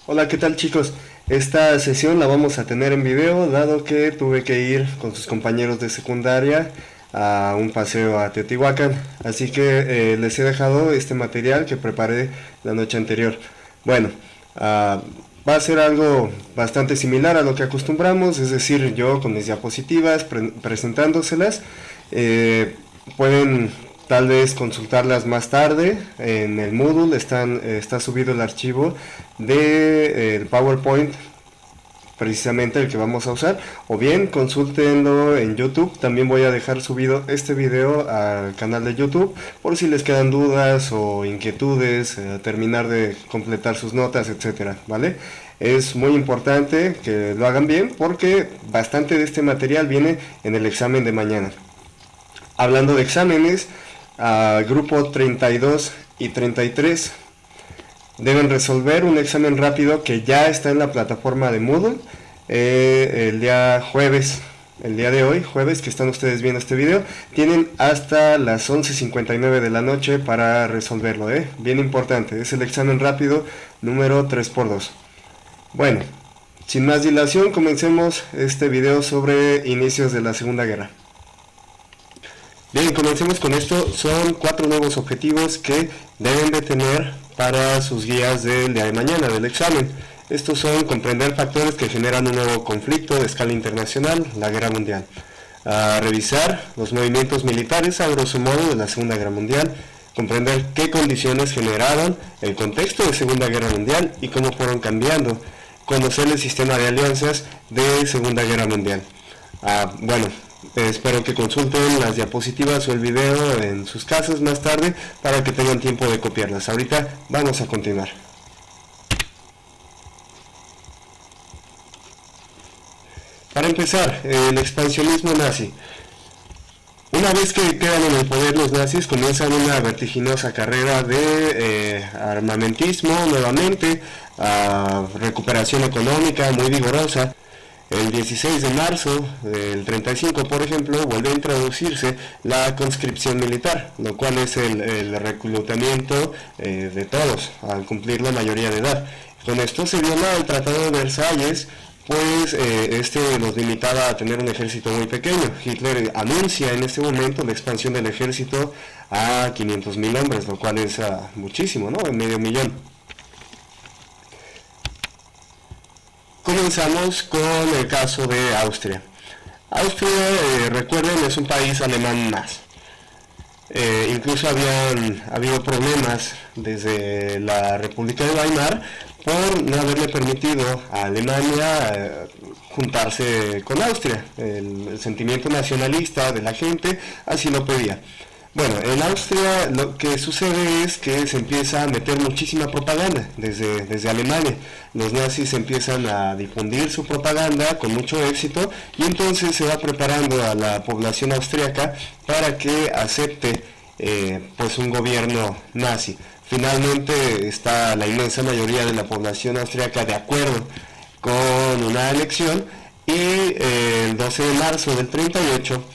Hola, ¿qué tal chicos? Esta sesión la vamos a tener en video, dado que tuve que ir con sus compañeros de secundaria a un paseo a Teotihuacán, así que les he dejado este material que preparé la noche anterior. Bueno, va a ser algo bastante similar a lo que acostumbramos, es decir, yo con mis diapositivas presentándoselas. Pueden tal vez consultarlas más tarde en el Moodle. Está subido el archivo del PowerPoint, precisamente el que vamos a usar, o bien consúltenlo en YouTube. También voy a dejar subido este video al canal de YouTube por si les quedan dudas o inquietudes, terminar de completar sus notas, etcétera, ¿vale? Es muy importante que lo hagan bien porque bastante de este material viene en el examen de mañana. Hablando de exámenes, grupo 32 y 33 deben resolver un examen rápido que ya está en la plataforma de Moodle el día jueves. El día de hoy, jueves, que están ustedes viendo este video, tienen hasta las 11:59 de la noche para resolverlo, bien importante. Es el examen rápido número 3x2. Bueno, sin más dilación, comencemos este video sobre inicios de la Segunda Guerra. Bien, comencemos con esto. Son 4 nuevos objetivos que deben de tener para sus guías del día de mañana, del examen. Estos son: comprender factores que generan un nuevo conflicto de escala internacional, la Guerra Mundial. Revisar los movimientos militares a grosso modo de la Segunda Guerra Mundial. Comprender qué condiciones generaron el contexto de Segunda Guerra Mundial y cómo fueron cambiando. Conocer el sistema de alianzas de Segunda Guerra Mundial. Bueno, espero que consulten las diapositivas o el video en sus casas más tarde para que tengan tiempo de copiarlas. Ahorita vamos a continuar. Para empezar, el expansionismo nazi. Una vez que quedan en el poder los nazis, comienzan una vertiginosa carrera de armamentismo nuevamente, recuperación económica muy vigorosa. El 16 de marzo del 35, por ejemplo, vuelve a introducirse la conscripción militar, lo cual es el reclutamiento de todos al cumplir la mayoría de edad. Con esto se viola el Tratado de Versalles, pues este nos limitaba a tener un ejército muy pequeño. Hitler anuncia en este momento la expansión del ejército a 500.000 hombres, lo cual es muchísimo, ¿no? Medio millón. Comenzamos con el caso de Austria. Austria, recuerden, es un país alemán más. Incluso habían habido problemas desde la República de Weimar por no haberle permitido a Alemania juntarse con Austria. El sentimiento nacionalista de la gente así lo pedía. Bueno, en Austria lo que sucede es que se empieza a meter muchísima propaganda desde Alemania. Los nazis empiezan a difundir su propaganda con mucho éxito y entonces se va preparando a la población austriaca para que acepte pues un gobierno nazi. Finalmente está la inmensa mayoría de la población austriaca de acuerdo con una anexión y el 12 de marzo del 38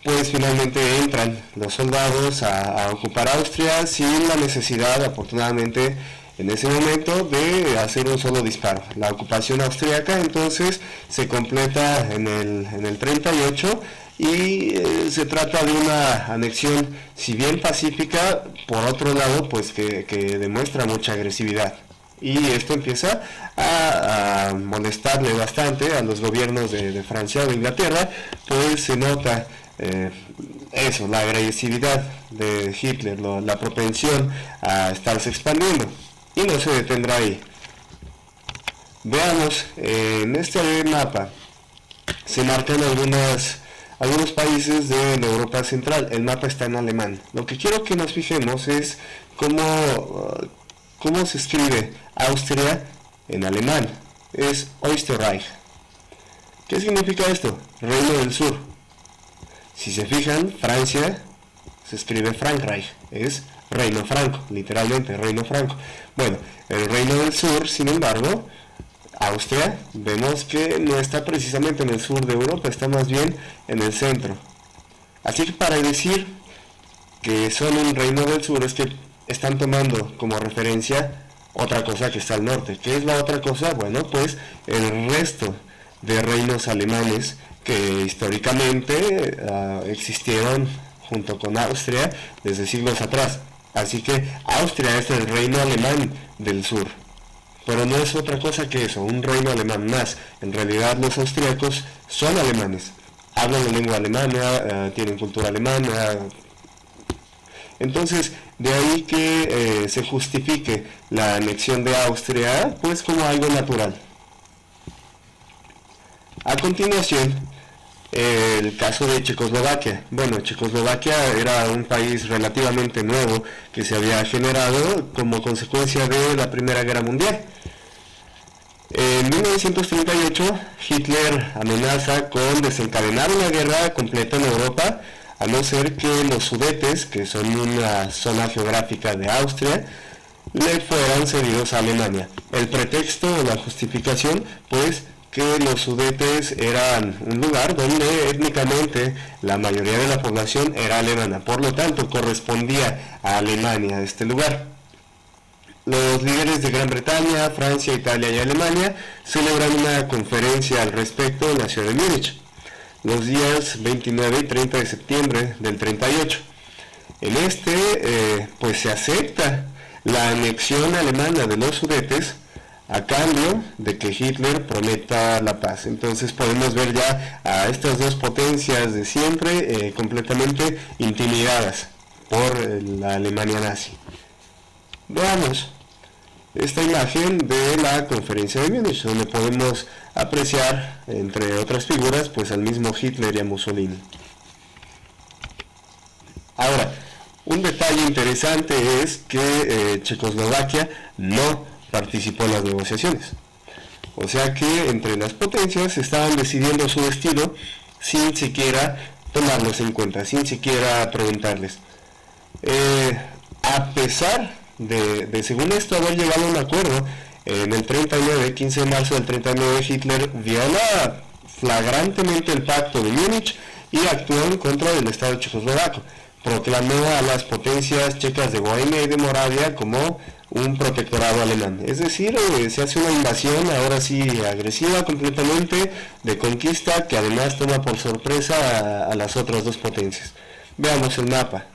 pues finalmente entran los soldados a ocupar Austria sin la necesidad, afortunadamente, en ese momento de hacer un solo disparo. La ocupación austríaca entonces se completa en el 38 y se trata de una anexión, si bien pacífica, por otro lado, pues que demuestra mucha agresividad. Y esto empieza a molestarle bastante a los gobiernos de Francia o de Inglaterra, pues se nota eso, la agresividad de Hitler, la propensión a estarse expandiendo, y no se detendrá ahí. Veamos, en este mapa se marcan algunos países de la Europa Central. El mapa está en alemán. Lo que quiero que nos fijemos es cómo se escribe Austria en alemán. Es Österreich. ¿Qué significa esto? Reino del Sur. Si se fijan, Francia se escribe Frankreich, es Reino Franco, literalmente, Reino Franco. Bueno, el Reino del Sur, sin embargo, Austria, vemos que no está precisamente en el sur de Europa, está más bien en el centro. Así que para decir que son un Reino del Sur es que están tomando como referencia otra cosa que está al norte. ¿Qué es la otra cosa? Bueno, pues el resto de reinos alemanes que históricamente existieron junto con Austria desde siglos atrás. Así que Austria es el reino alemán del sur, pero no es otra cosa que eso, un reino alemán más. En realidad los austríacos son alemanes, hablan la lengua alemana, tienen cultura alemana. Entonces, de ahí que se justifique la anexión de Austria, pues como algo natural. A continuación, el caso de Checoslovaquia. Bueno, Checoslovaquia era un país relativamente nuevo que se había generado como consecuencia de la Primera Guerra Mundial. En 1938, Hitler amenaza con desencadenar una guerra completa en Europa, a no ser que los Sudetes, que son una zona geográfica de Austria, le fueran cedidos a Alemania. El pretexto o la justificación, pues, que los Sudetes eran un lugar donde étnicamente la mayoría de la población era alemana, por lo tanto correspondía a Alemania este lugar. Los líderes de Gran Bretaña, Francia, Italia y Alemania celebran una conferencia al respecto en la ciudad de Múnich, los días 29 y 30 de septiembre del 38. En pues se acepta la anexión alemana de los Sudetes a cambio de que Hitler prometa la paz. Entonces podemos ver ya a estas dos potencias de siempre completamente intimidadas por la Alemania nazi. Veamos esta imagen de la conferencia de Múnich, donde podemos apreciar, entre otras figuras, pues al mismo Hitler y a Mussolini. Ahora, un detalle interesante es que Checoslovaquia no participó en las negociaciones. O sea que entre las potencias estaban decidiendo su destino sin siquiera tomarlos en cuenta, sin siquiera preguntarles. A pesar de según esto haber llegado a un acuerdo, en el 39, 15 de marzo del 39, Hitler viola flagrantemente el pacto de Múnich y actuó en contra del Estado checoslovaco. Proclamó a las potencias checas de Bohemia y de Moravia como un protectorado alemán. Es decir, se hace una invasión, ahora sí agresiva completamente, de conquista, que además toma por sorpresa a las otras dos potencias. Veamos el mapa.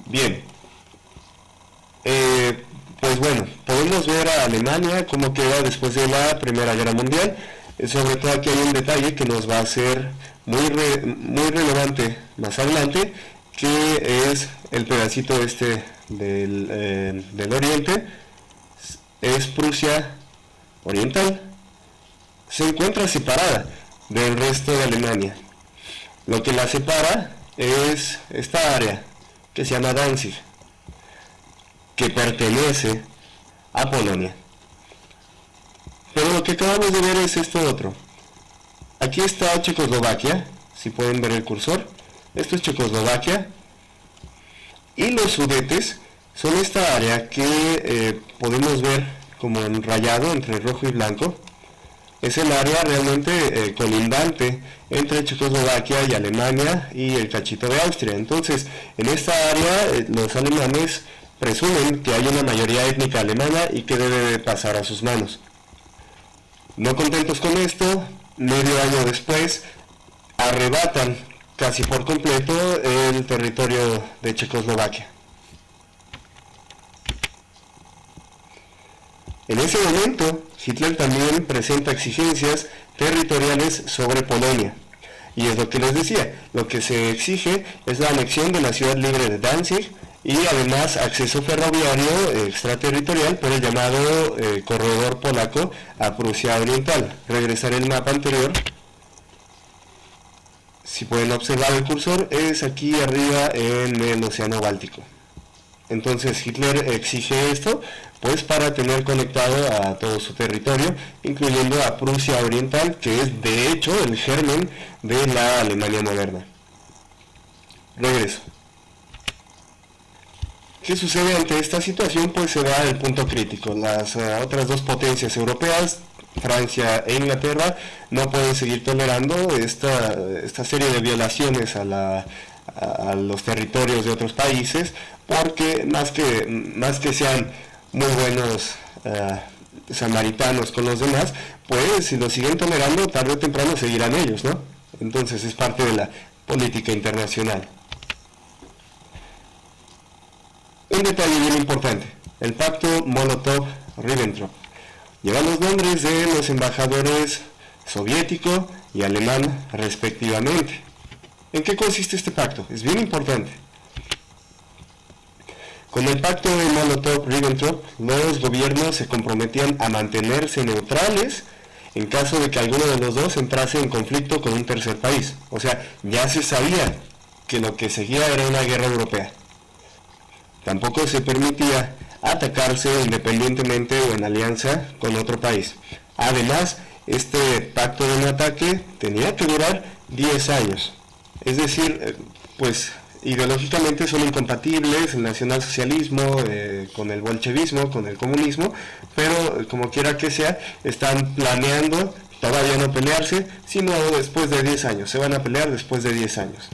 Bien. Pues bueno, podemos ver a Alemania cómo queda después de la Primera Guerra Mundial. Sobre todo aquí hay un detalle que nos va a ser muy relevante más adelante, que es el pedacito del oriente, es Prusia Oriental, se encuentra separada del resto de Alemania. Lo que la separa es esta área que se llama Danzig, que pertenece a Polonia. Pero lo que acabamos de ver es esto otro. Aquí está Checoslovaquia, si pueden ver el cursor. Esto es Checoslovaquia. Y los Sudetes son esta área que podemos ver como en rayado entre rojo y blanco. Es el área realmente colindante entre Checoslovaquia y Alemania y el cachito de Austria. Entonces, en esta área los alemanes presumen que hay una mayoría étnica alemana y que debe pasar a sus manos. No contentos con esto, medio año después, arrebatan casi por completo el territorio de Checoslovaquia. En ese momento, Hitler también presenta exigencias territoriales sobre Polonia. Y es lo que les decía, lo que se exige es la anexión de la ciudad libre de Danzig y además acceso ferroviario extraterritorial por el llamado corredor polaco a Prusia Oriental. Regresaré el mapa anterior. Si pueden observar el cursor, es aquí arriba en el Océano Báltico. Entonces Hitler exige esto, pues para tener conectado a todo su territorio, incluyendo a Prusia Oriental, que es de hecho el germen de la Alemania moderna. Regreso. ¿Qué sucede ante esta situación? Pues se da el punto crítico. Las otras dos potencias europeas, Francia e Inglaterra, no pueden seguir tolerando esta serie de violaciones a los territorios de otros países, porque más que sean muy buenos samaritanos con los demás, pues si los siguen tolerando, tarde o temprano seguirán ellos, ¿no? Entonces es parte de la política internacional. Un detalle bien importante, el pacto Molotov-Ribbentrop lleva los nombres de los embajadores soviético y alemán respectivamente. ¿En qué consiste este pacto? Es bien importante. Con el pacto de Molotov-Ribbentrop, los gobiernos se comprometían a mantenerse neutrales en caso de que alguno de los dos entrase en conflicto con un tercer país. O sea, ya se sabía que lo que seguía era una guerra europea. Tampoco se permitía atacarse independientemente o en alianza con otro país. Además, este pacto de no ataque tenía que durar 10 años. Es decir, pues ideológicamente son incompatibles el nacionalsocialismo con el bolchevismo, con el comunismo, pero como quiera que sea, están planeando todavía no pelearse, sino después de 10 años, se van a pelear después de 10 años.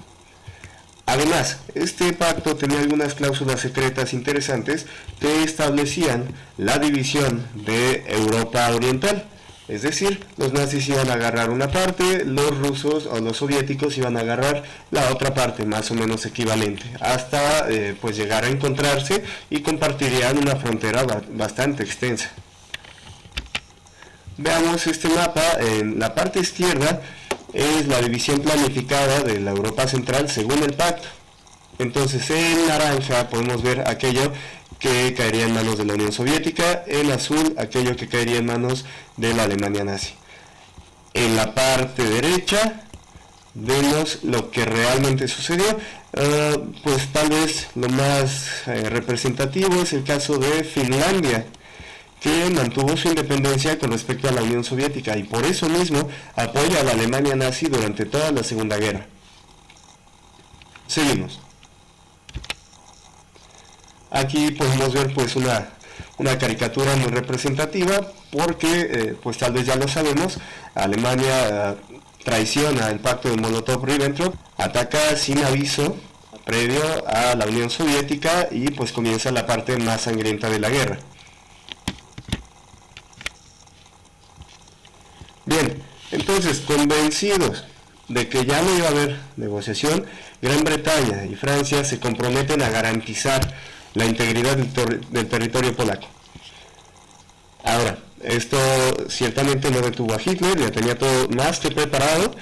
Además, este pacto tenía algunas cláusulas secretas interesantes que establecían la división de Europa Oriental. Es decir, los nazis iban a agarrar una parte, los rusos o los soviéticos iban a agarrar la otra parte, más o menos equivalente, hasta pues llegar a encontrarse y compartirían una frontera bastante extensa. Veamos este mapa. En la parte izquierda es la división planificada de la Europa Central según el pacto. Entonces en naranja podemos ver aquello que caería en manos de la Unión Soviética, en azul aquello que caería en manos de la Alemania nazi. En la parte derecha vemos lo que realmente sucedió. Pues tal vez lo más representativo es el caso de Finlandia, que mantuvo su independencia con respecto a la Unión Soviética y por eso mismo apoya a la Alemania nazi durante toda la Segunda Guerra. Seguimos. Aquí podemos ver pues una caricatura muy representativa porque pues tal vez ya lo sabemos, Alemania traiciona el pacto de Molotov-Ribbentrop, ataca sin aviso previo a la Unión Soviética y pues comienza la parte más sangrienta de la guerra. Bien, entonces convencidos de que ya no iba a haber negociación, Gran Bretaña y Francia se comprometen a garantizar la integridad del territorio polaco. Ahora, esto ciertamente no detuvo a Hitler, ya tenía todo más que preparado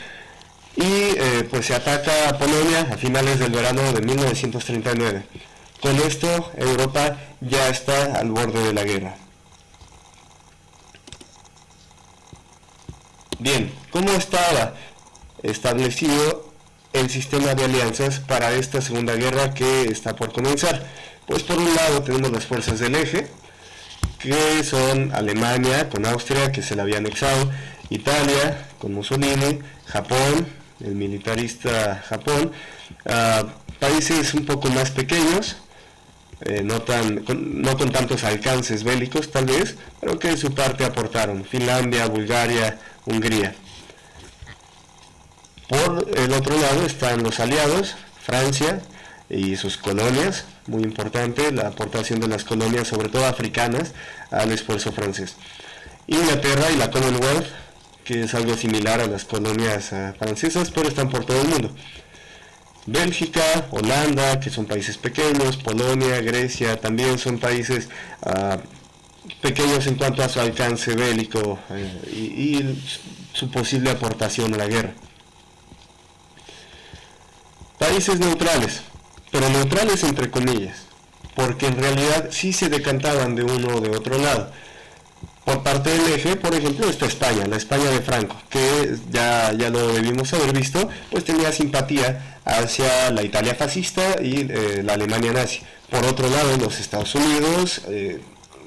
y pues se ataca a Polonia a finales del verano de 1939. Con esto Europa ya está al borde de la guerra. Bien, ¿cómo estaba establecido el sistema de alianzas para esta segunda guerra que está por comenzar? Pues por un lado tenemos las fuerzas del eje, que son Alemania con Austria, que se la había anexado, Italia con Mussolini, Japón, el militarista Japón, países un poco más pequeños, no con tantos alcances bélicos tal vez, pero que de su parte aportaron, Finlandia, Bulgaria, Hungría. Por el otro lado están los aliados, Francia y sus colonias, muy importante la aportación de las colonias, sobre todo africanas, al esfuerzo francés. Inglaterra y la Commonwealth, que es algo similar a las colonias francesas, pero están por todo el mundo. Bélgica, Holanda, que son países pequeños, Polonia, Grecia, también son países pequeños en cuanto a su alcance bélico y su posible aportación a la guerra. Países neutrales, pero neutrales entre comillas, porque en realidad sí se decantaban de uno o de otro lado. Por parte del eje, por ejemplo, está España, la España de Franco, que ya lo debimos haber visto, pues tenía simpatía hacia la Italia fascista y la Alemania nazi. Por otro lado, los Estados Unidos,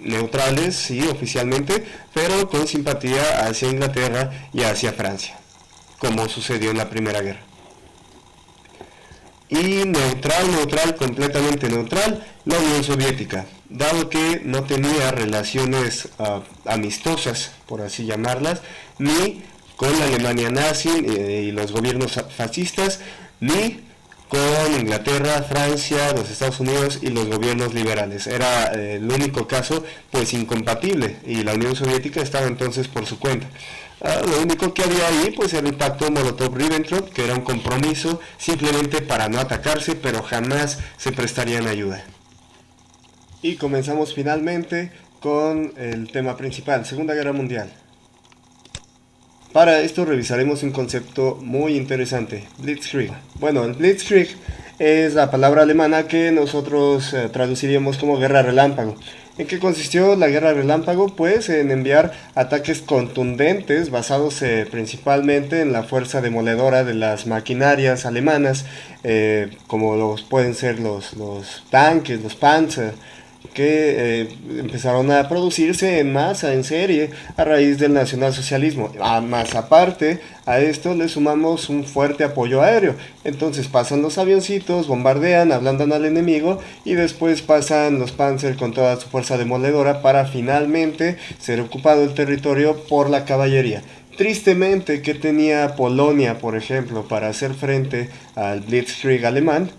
neutrales, sí, oficialmente, pero con simpatía hacia Inglaterra y hacia Francia, como sucedió en la Primera Guerra. Y neutral, completamente neutral, la Unión Soviética, dado que no tenía relaciones amistosas, por así llamarlas, ni con la Alemania nazi y los gobiernos fascistas, ni con Inglaterra, Francia, los Estados Unidos y los gobiernos liberales. Era el único caso pues incompatible, y la Unión Soviética estaba entonces por su cuenta. Lo único que había ahí pues era el pacto Molotov-Ribbentrop, que era un compromiso simplemente para no atacarse, pero jamás se prestarían ayuda. Y comenzamos finalmente con el tema principal, Segunda Guerra Mundial. Para esto revisaremos un concepto muy interesante, Blitzkrieg. Bueno, el Blitzkrieg es la palabra alemana que nosotros traduciríamos como guerra relámpago. ¿En qué consistió la guerra relámpago? Pues en enviar ataques contundentes basados principalmente en la fuerza demoledora de las maquinarias alemanas, como los pueden ser los tanques, los Panzer, que empezaron a producirse en masa, en serie, a raíz del nacionalsocialismo. Más aparte, a esto le sumamos un fuerte apoyo aéreo. Entonces pasan los avioncitos, bombardean, ablandan al enemigo, y después pasan los Panzer con toda su fuerza demoledora para finalmente ser ocupado el territorio por la caballería. Tristemente, ¿qué tenía Polonia, por ejemplo, para hacer frente al Blitzkrieg alemán?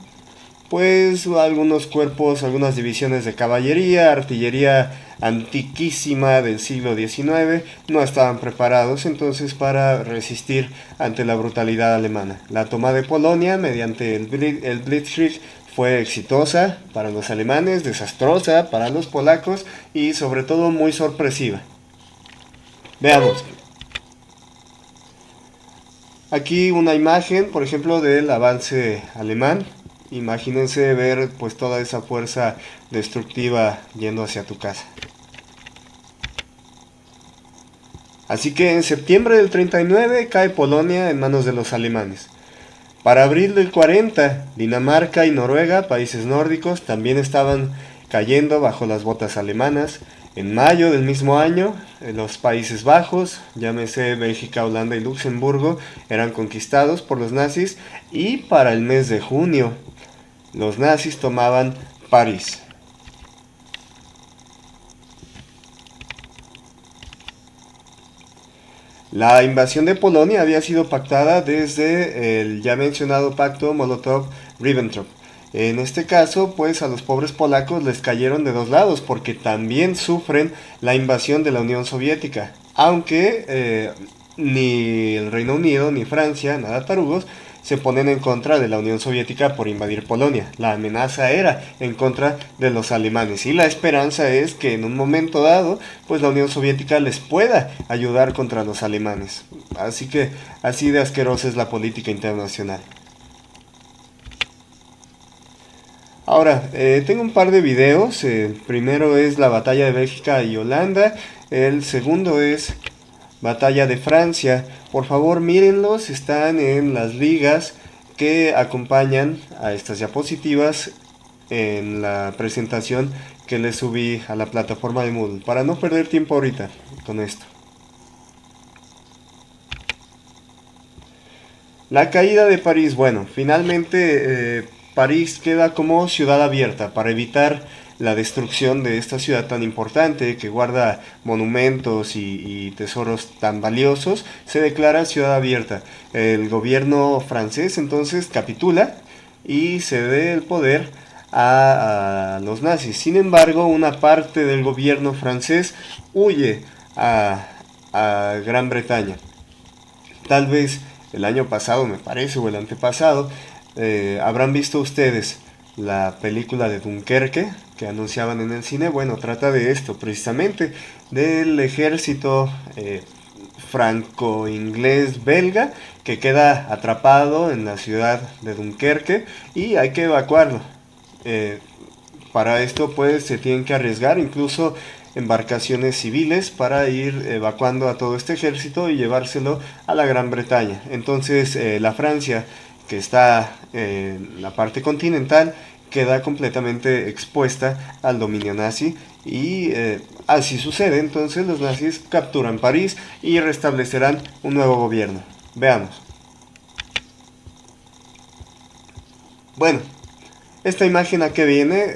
Pues algunos cuerpos, algunas divisiones de caballería, artillería antiquísima del siglo XIX, no estaban preparados entonces para resistir ante la brutalidad alemana. La toma de Polonia mediante el Blitzkrieg fue exitosa para los alemanes, desastrosa para los polacos y sobre todo muy sorpresiva. Veamos. Aquí una imagen, por ejemplo, del avance alemán. Imagínense ver pues toda esa fuerza destructiva yendo hacia tu casa. Así que en septiembre del 39 cae Polonia en manos de los alemanes. Para abril del 40, Dinamarca y Noruega, países nórdicos, también estaban cayendo bajo las botas alemanas. En mayo del mismo año, los Países Bajos, llámese Bélgica, Holanda y Luxemburgo, eran conquistados por los nazis, y para el mes de junio, los nazis tomaban París. La invasión de Polonia había sido pactada desde el ya mencionado pacto Molotov-Ribbentrop. En este caso, pues a los pobres polacos les cayeron de dos lados, porque también sufren la invasión de la Unión Soviética. Aunque ni el Reino Unido ni Francia, nada tarugos, se ponen en contra de la Unión Soviética por invadir Polonia. La amenaza era en contra de los alemanes, y la esperanza es que en un momento dado, pues la Unión Soviética les pueda ayudar contra los alemanes. Así que así de asquerosa es la política internacional. Ahora, tengo un par de videos. El primero es la batalla de Bélgica y Holanda. El segundo es batalla de Francia. Por favor, mírenlos, están en las ligas que acompañan a estas diapositivas en la presentación que les subí a la plataforma de Moodle, para no perder tiempo ahorita con esto. La caída de París. Bueno, finalmente París queda como ciudad abierta para evitar la destrucción de esta ciudad tan importante que guarda monumentos y tesoros tan valiosos. Se declara ciudad abierta. El gobierno francés entonces capitula y cede el poder a los nazis. Sin embargo, una parte del gobierno francés huye a Gran Bretaña. Tal vez el año pasado, me parece, o el antepasado, habrán visto ustedes la película de Dunkerque que anunciaban en el cine. Bueno, trata de esto precisamente, del ejército franco-inglés belga que queda atrapado en la ciudad de Dunkerque y hay que evacuarlo. Para esto pues se tienen que arriesgar incluso embarcaciones civiles para ir evacuando a todo este ejército y llevárselo a la Gran Bretaña. Entonces la Francia, que está en la parte continental, queda completamente expuesta al dominio nazi y así sucede. Entonces los nazis capturan París y restablecerán un nuevo gobierno. Veamos. Bueno, esta imagen a qué viene.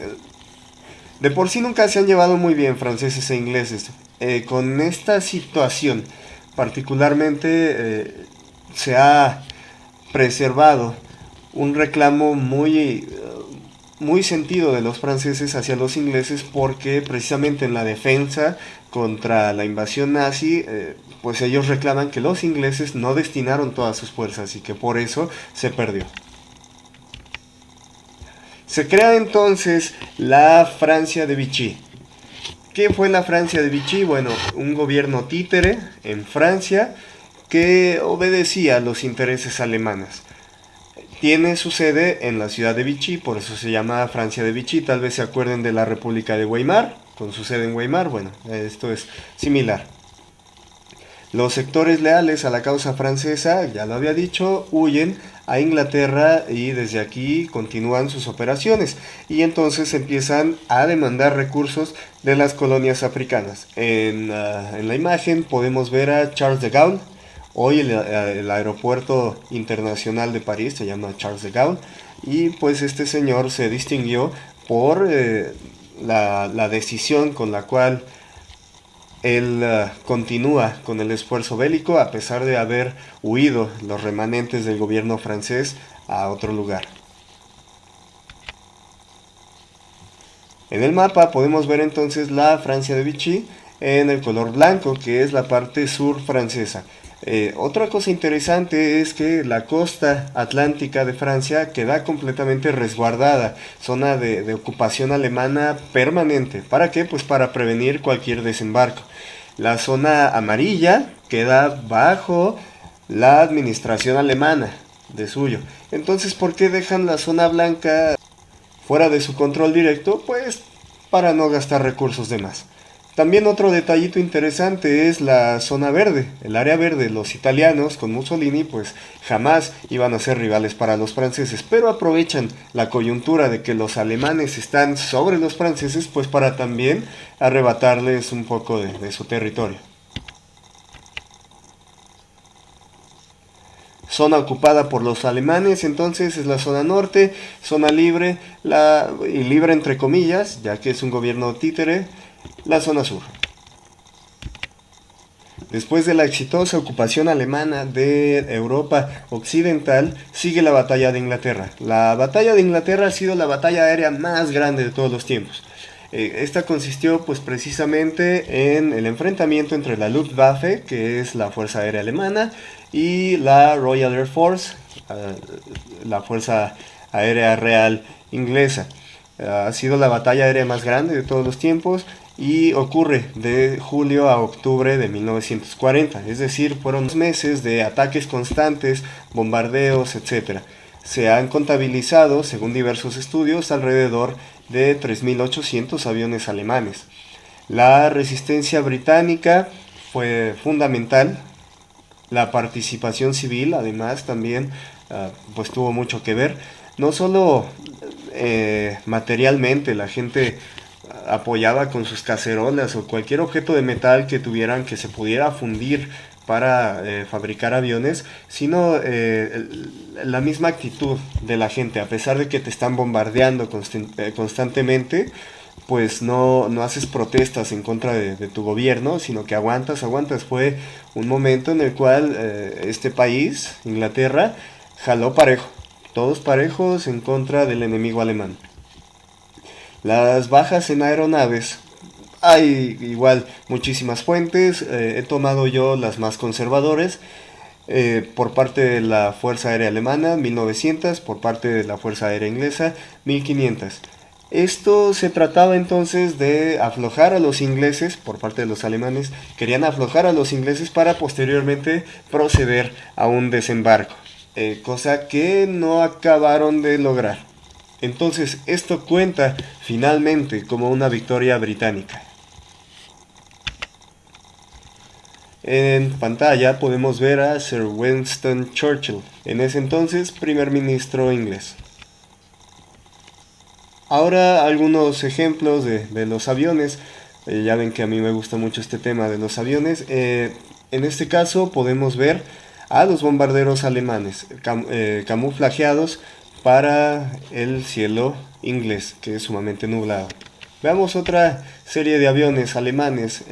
De por sí nunca se han llevado muy bien franceses e ingleses. Con esta situación particularmente se ha preservado un reclamo muy sentido de los franceses hacia los ingleses, porque precisamente en la defensa contra la invasión nazi, pues ellos reclaman que los ingleses no destinaron todas sus fuerzas y que por eso se perdió. Se crea entonces la Francia de Vichy. ¿Qué fue la Francia de Vichy? Bueno, un gobierno títere en Francia que obedecía a los intereses alemanes. Tiene su sede en la ciudad de Vichy, por eso se llama Francia de Vichy. Tal vez se acuerden de la República de Weimar, con su sede en Weimar. Bueno, esto es similar. Los sectores leales a la causa francesa, ya lo había dicho, huyen a Inglaterra y desde aquí continúan sus operaciones. Y entonces empiezan a demandar recursos de las colonias africanas. En la imagen podemos ver a Charles de Gaulle. Hoy el aeropuerto internacional de París se llama Charles de Gaulle, y pues este señor se distinguió por la decisión con la cual él continúa con el esfuerzo bélico, a pesar de haber huido los remanentes del gobierno francés a otro lugar. En el mapa podemos ver entonces la Francia de Vichy en el color blanco, que es la parte sur francesa. Otra cosa interesante es que la costa atlántica de Francia queda completamente resguardada, zona de ocupación alemana permanente. ¿Para qué? Pues para prevenir cualquier desembarco. La zona amarilla queda bajo la administración alemana de suyo. Entonces, ¿por qué dejan la zona blanca fuera de su control directo? Pues para no gastar recursos de más. También otro detallito interesante es la zona verde, el área verde. Los italianos con Mussolini pues jamás iban a ser rivales para los franceses, pero aprovechan la coyuntura de que los alemanes están sobre los franceses pues para también arrebatarles un poco de su territorio. Zona ocupada por los alemanes, entonces es la zona norte, zona libre, y libre entre comillas, ya que es un gobierno títere, la zona sur. Después de la exitosa ocupación alemana de Europa occidental, sigue la batalla de Inglaterra. La batalla de Inglaterra ha sido la batalla aérea más grande de todos los tiempos. Esta consistió pues precisamente en el enfrentamiento entre la Luftwaffe, que es la Fuerza Aérea Alemana, y la Royal Air Force, la Fuerza Aérea Real Inglesa. Ha sido la batalla aérea más grande de todos los tiempos y ocurre de julio a octubre de 1940, es decir, fueron 2 meses de ataques constantes, bombardeos, etc. Se han contabilizado, según diversos estudios, alrededor de 3.800 aviones alemanes. La resistencia británica fue fundamental. La participación civil, además, también pues tuvo mucho que ver. No solo materialmente, la gente apoyaba con sus cacerolas o cualquier objeto de metal que tuvieran que se pudiera fundir para fabricar aviones, sino la misma actitud de la gente. A pesar de que te están bombardeando constantemente, pues no haces protestas en contra de tu gobierno, sino que aguantas. Fue un momento en el cual este país, Inglaterra, jaló parejo, todos parejos en contra del enemigo alemán. Las bajas en aeronaves, hay igual muchísimas fuentes, he tomado yo las más conservadoras. Por parte de la Fuerza Aérea Alemana, 1900, por parte de la Fuerza Aérea Inglesa, 1500. Esto se trataba entonces de aflojar a los ingleses, por parte de los alemanes, querían aflojar a los ingleses para posteriormente proceder a un desembarco, cosa que no acabaron de lograr. Entonces esto cuenta finalmente como una victoria británica. En pantalla podemos ver a Sir Winston Churchill, en ese entonces primer ministro inglés. Ahora algunos ejemplos de los aviones. Ya ven que a mí me gusta mucho este tema de los aviones. En este caso podemos ver a los bombarderos alemanes camuflajeados para el cielo inglés, que es sumamente nublado. Veamos otra serie de aviones alemanes.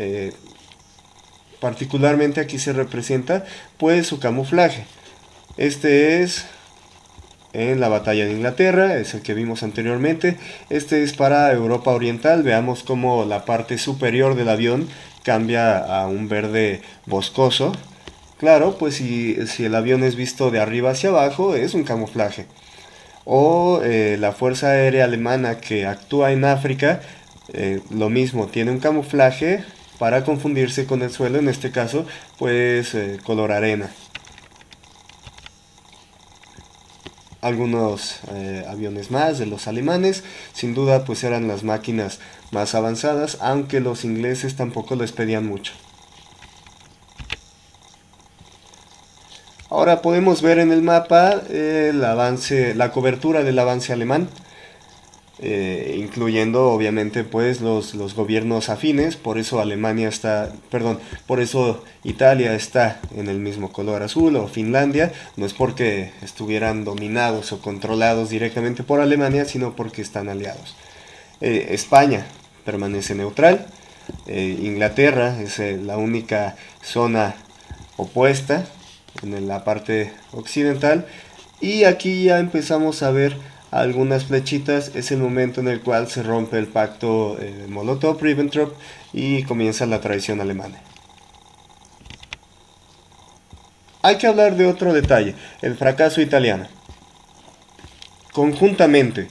Particularmente aquí se representa pues su camuflaje. Este es en la batalla de Inglaterra, es el que vimos anteriormente. Este es para Europa Oriental. Veamos cómo la parte superior del avión cambia a un verde boscoso. Claro, pues si el avión es visto de arriba hacia abajo, es un camuflaje. O la Fuerza Aérea Alemana que actúa en África, lo mismo, tiene un camuflaje para confundirse con el suelo, en este caso, pues color arena. Algunos aviones más de los alemanes, sin duda pues eran las máquinas más avanzadas, aunque los ingleses tampoco les pedían mucho. Ahora podemos ver en el mapa el avance, la cobertura del avance alemán, incluyendo obviamente pues los gobiernos afines. Por eso Alemania está, perdón, por eso Italia está en el mismo color azul, o Finlandia. No es porque estuvieran dominados o controlados directamente por Alemania, sino porque están aliados. España permanece neutral. Inglaterra es la única zona opuesta en la parte occidental, y aquí ya empezamos a ver algunas flechitas. Es el momento en el cual se rompe el pacto Molotov-Ribbentrop y comienza la traición alemana. Hay que hablar de otro detalle, el fracaso italiano. Conjuntamente,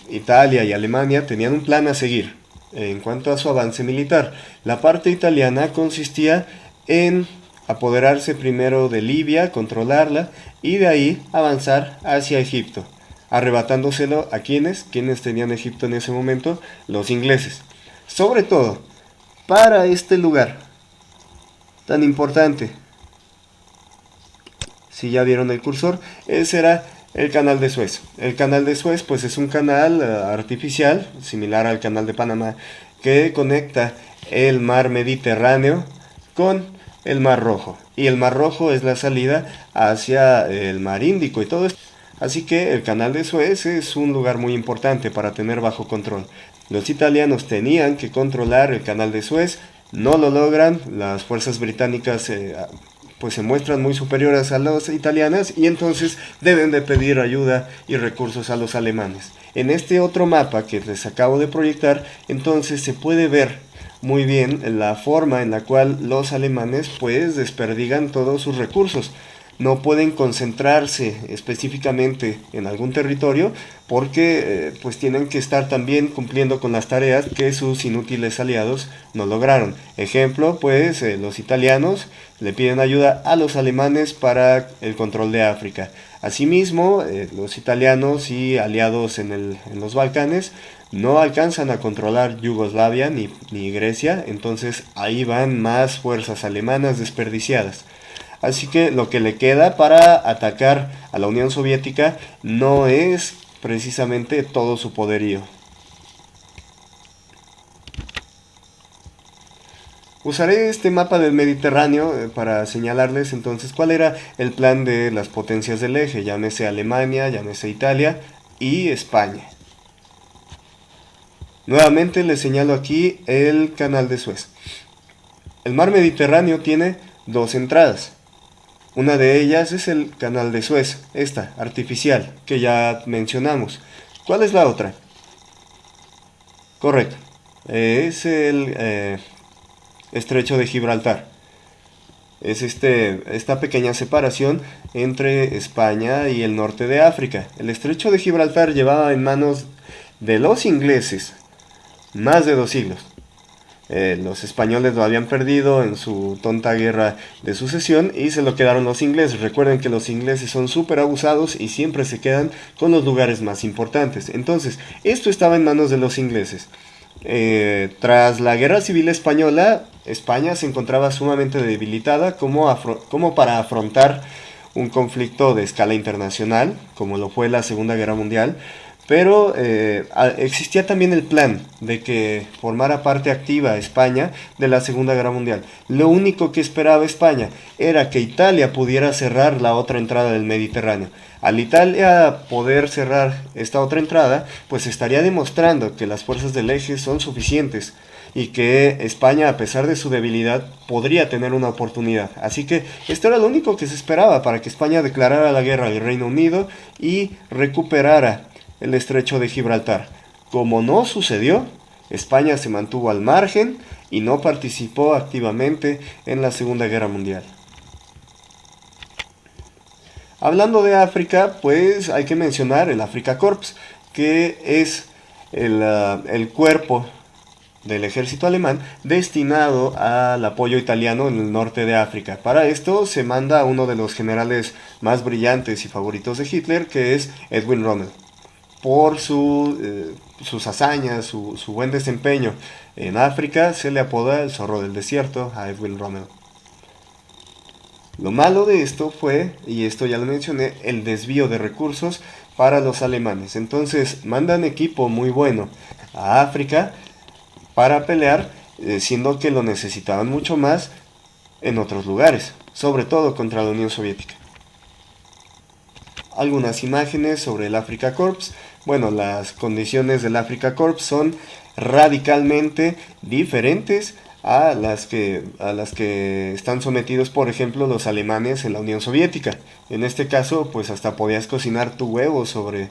Italia y Alemania tenían un plan a seguir en cuanto a su avance militar. La parte italiana consistía en apoderarse primero de Libia, controlarla, y de ahí avanzar hacia Egipto, arrebatándoselo a quienes tenían Egipto en ese momento, los ingleses. Sobre todo, para este lugar tan importante, si ya vieron el cursor, ese era el canal de Suez. El canal de Suez pues es un canal artificial, similar al canal de Panamá, que conecta el mar Mediterráneo con el Mar Rojo, y el Mar Rojo es la salida hacia el Mar Índico y todo esto. Así que el canal de Suez es un lugar muy importante para tener bajo control. Los italianos tenían que controlar el canal de Suez, no lo logran. Las fuerzas británicas pues se muestran muy superiores a las italianas, y entonces deben de pedir ayuda y recursos a los alemanes. En este otro mapa que les acabo de proyectar, entonces se puede ver muy bien la forma en la cual los alemanes pues desperdigan todos sus recursos. No pueden concentrarse específicamente en algún territorio, porque pues tienen que estar también cumpliendo con las tareas que sus inútiles aliados no lograron. Ejemplo, pues los italianos le piden ayuda a los alemanes para el control de África. Asimismo, los italianos y aliados en los Balcanes no alcanzan a controlar Yugoslavia ni Grecia, entonces ahí van más fuerzas alemanas desperdiciadas. Así que lo que le queda para atacar a la Unión Soviética no es precisamente todo su poderío. Usaré este mapa del Mediterráneo para señalarles entonces cuál era el plan de las potencias del eje, llámese Alemania, llámese Italia y España. Nuevamente les señalo aquí el canal de Suez. El mar Mediterráneo tiene dos entradas. Una de ellas es el canal de Suez, esta, artificial, que ya mencionamos. ¿Cuál es la otra? Correcto, es el estrecho de Gibraltar. Es esta pequeña separación entre España y el norte de África. El estrecho de Gibraltar llevaba en manos de los ingleses más de 2 siglos. Los españoles lo habían perdido en su tonta guerra de sucesión y se lo quedaron los ingleses. Recuerden que los ingleses son súper abusados y siempre se quedan con los lugares más importantes. Entonces, esto estaba en manos de los ingleses. Tras la Guerra Civil Española, España se encontraba sumamente debilitada como para afrontar un conflicto de escala internacional, como lo fue la Segunda Guerra Mundial. Pero existía también el plan de que formara parte activa España de la Segunda Guerra Mundial. Lo único que esperaba España era que Italia pudiera cerrar la otra entrada del Mediterráneo. Al Italia poder cerrar esta otra entrada, pues estaría demostrando que las fuerzas del eje son suficientes y que España, a pesar de su debilidad, podría tener una oportunidad. Así que esto era lo único que se esperaba para que España declarara la guerra al Reino Unido y recuperara el estrecho de Gibraltar. Como no sucedió, España se mantuvo al margen y no participó activamente en la Segunda Guerra Mundial. Hablando de África, pues hay que mencionar el Afrika Korps, que es el cuerpo del ejército alemán destinado al apoyo italiano en el norte de África. Para esto se manda a uno de los generales más brillantes y favoritos de Hitler, que es Erwin Rommel. Por sus hazañas, su buen desempeño en África, se le apoda el zorro del desierto a Erwin Rommel. Lo malo de esto fue, y esto ya lo mencioné, el desvío de recursos para los alemanes. Entonces mandan equipo muy bueno a África para pelear, siendo que lo necesitaban mucho más en otros lugares, sobre todo contra la Unión Soviética. Algunas imágenes sobre el Afrika Korps. Bueno, las condiciones del Afrika Korps son radicalmente diferentes a las que están sometidos, por ejemplo, los alemanes en la Unión Soviética. En este caso, pues hasta podías cocinar tu huevo sobre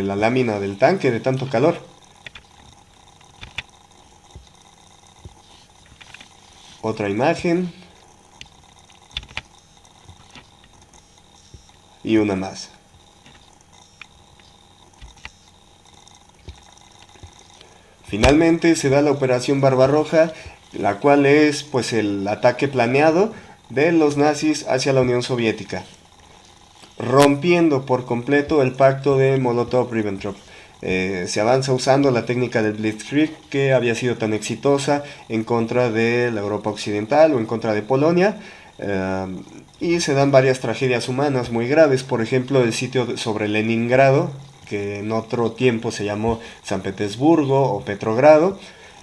la lámina del tanque de tanto calor. Otra imagen. Y una más. Finalmente se da la Operación Barbarroja, la cual es pues el ataque planeado de los nazis hacia la Unión Soviética, rompiendo por completo el pacto de Molotov-Ribbentrop. Se avanza usando la técnica del Blitzkrieg, que había sido tan exitosa en contra de la Europa Occidental o en contra de Polonia, y se dan varias tragedias humanas muy graves. Por ejemplo, el sitio sobre Leningrado, que en otro tiempo se llamó San Petersburgo o Petrogrado.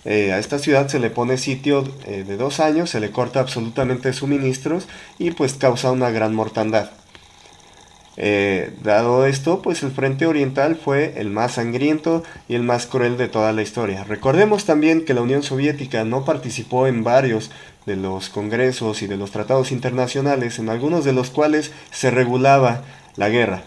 A esta ciudad se le pone sitio de 2 años, se le corta absolutamente suministros y pues causa una gran mortandad. Dado esto, pues el frente oriental fue el más sangriento y el más cruel de toda la historia. Recordemos también que la Unión Soviética no participó en varios de los congresos y de los tratados internacionales, en algunos de los cuales se regulaba la guerra.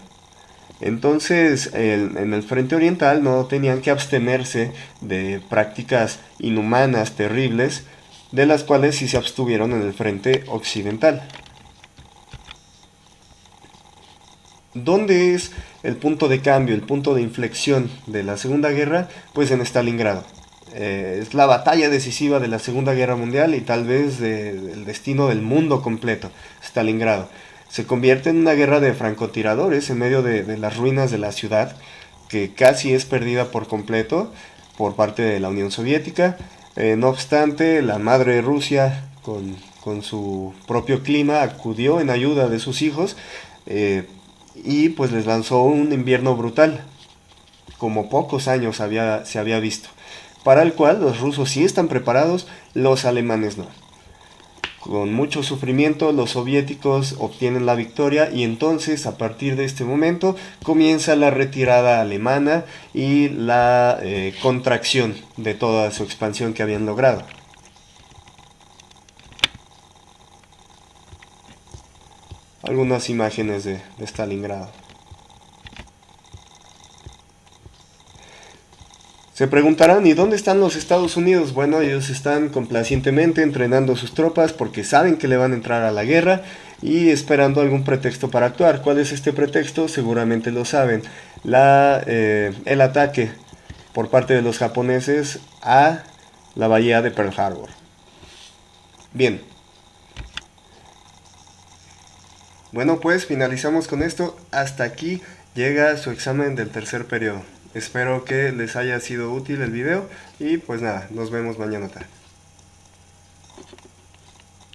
Entonces, en el frente oriental no tenían que abstenerse de prácticas inhumanas, terribles, de las cuales sí se abstuvieron en el frente occidental. ¿Dónde es el punto de cambio, el punto de inflexión de la Segunda Guerra? Pues en Stalingrado. Es la batalla decisiva de la Segunda Guerra Mundial y tal vez del destino del mundo completo, Stalingrado. Se convierte en una guerra de francotiradores en medio de las ruinas de la ciudad, que casi es perdida por completo por parte de la Unión Soviética. No obstante, la madre Rusia, con su propio clima, acudió en ayuda de sus hijos, y pues les lanzó un invierno brutal, como pocos años se había visto, para el cual los rusos sí están preparados, los alemanes no. Con mucho sufrimiento los soviéticos obtienen la victoria y entonces a partir de este momento comienza la retirada alemana y la contracción de toda su expansión que habían logrado. Algunas imágenes de Stalingrado. Se preguntarán, ¿y dónde están los Estados Unidos? Bueno, ellos están complacientemente entrenando sus tropas porque saben que le van a entrar a la guerra y esperando algún pretexto para actuar. ¿Cuál es este pretexto? Seguramente lo saben. El ataque por parte de los japoneses a la bahía de Pearl Harbor. Bien. Bueno, pues finalizamos con esto. Hasta aquí llega su examen del tercer periodo. Espero que les haya sido útil el video y pues nada, nos vemos mañana tarde.